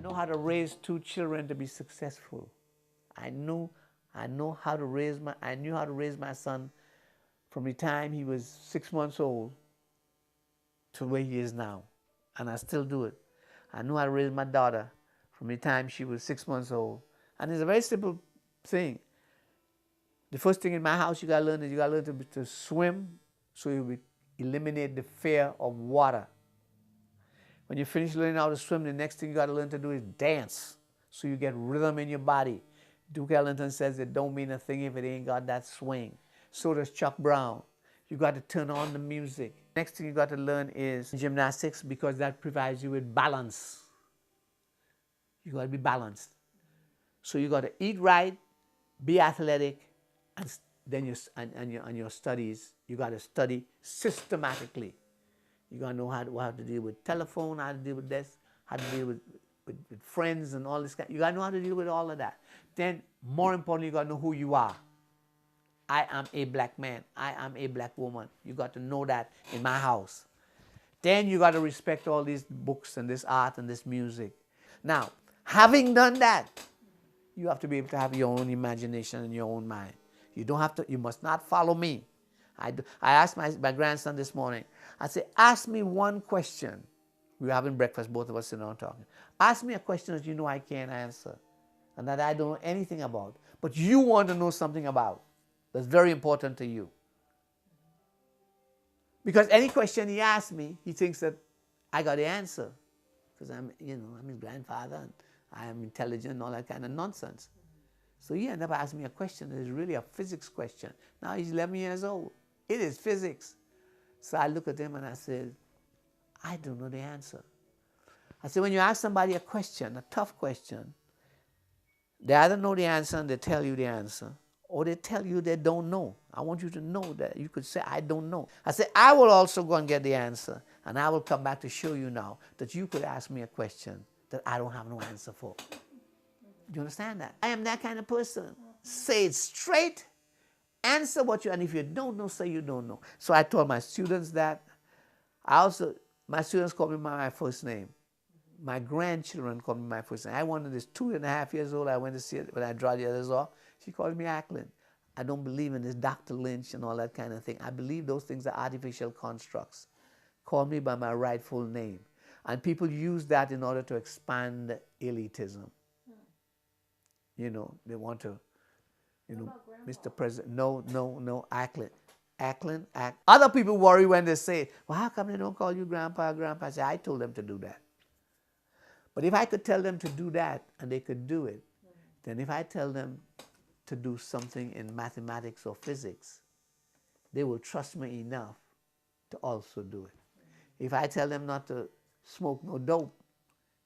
know how to raise two children to be successful. I know how to raise I knew how to raise my son from the time he was 6 months old to where he is now. And I still do it. I knew how to raise my daughter from the time she was 6 months old. And it's a very simple thing. The first thing in my house you gotta learn is you gotta learn to swim, so you eliminate the fear of water. When you finish learning how to swim, the next thing you gotta learn to do is dance, so you get rhythm in your body. Duke Ellington says it don't mean a thing if it ain't got that swing. So does Chuck Brown. You got to turn on the music. Next thing you got to learn is gymnastics, because that provides you with balance. You got to be balanced. So you got to eat right, be athletic, and then your studies, you got to study systematically. You got to know how to deal with telephone, how to deal with this, how to deal with friends and all this kind. You got to know how to deal with all of that. Then, more importantly, you got to know who you are. I am a black man. I am a black woman. You got to know that in my house. Then you got to respect all these books and this art and this music. Now, having done that, you have to be able to have your own imagination and your own mind. You don't have to. You must not follow me. I asked my grandson this morning. I said, ask me one question. We were having breakfast, both of us sitting down talking. Ask me a question that you know I can't answer and that I don't know anything about, but you want to know something about. That's very important to you. Because any question he asks me, he thinks that I got the answer. Because I'm his grandfather and I am intelligent and all that kind of nonsense. So he ended up asking me a question that is really a physics question. Now he's 11 years old. It is physics. So I look at him and I said, I don't know the answer. I said, when you ask somebody a question, a tough question, they either know the answer and they tell you the answer, or they tell you they don't know. I want you to know that. You could say, I don't know. I said, I will also go and get the answer, and I will come back to show you now that you could ask me a question that I don't have no answer for. Do you understand that? I am that kind of person. Say it straight, answer what you, and if you don't know, say you don't know. So I told my students that. My students call me by my first name. My grandchildren call me my first name. I wanted this 2.5 years old. I went to see it when I dropped the others off. She called me Acklyn. I don't believe in this Dr. Lynch and all that kind of thing. I believe those things are artificial constructs. Call me by my rightful name. And people use that in order to expand elitism. You know, they want to, Mr. President, no, Acklyn. Acklyn. Other people worry when they say, well, how come they don't call you grandpa, grandpa? I say, I told them to do that. But if I could tell them to do that and they could do it, then if I tell them to do something in mathematics or physics, they will trust me enough to also do it. If I tell them not to smoke no dope,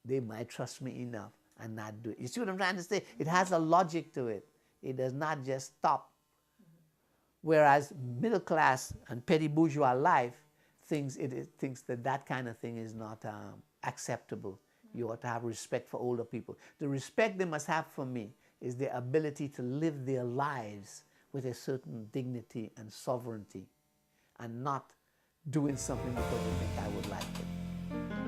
they might trust me enough and not do it. You see what I'm trying to say? It has a logic to it. It does not just stop. Whereas middle class and petty bourgeois life thinks that kind of thing is not acceptable. You ought to have respect for older people. The respect they must have for me is their ability to live their lives with a certain dignity and sovereignty and not doing something because they think I would like it.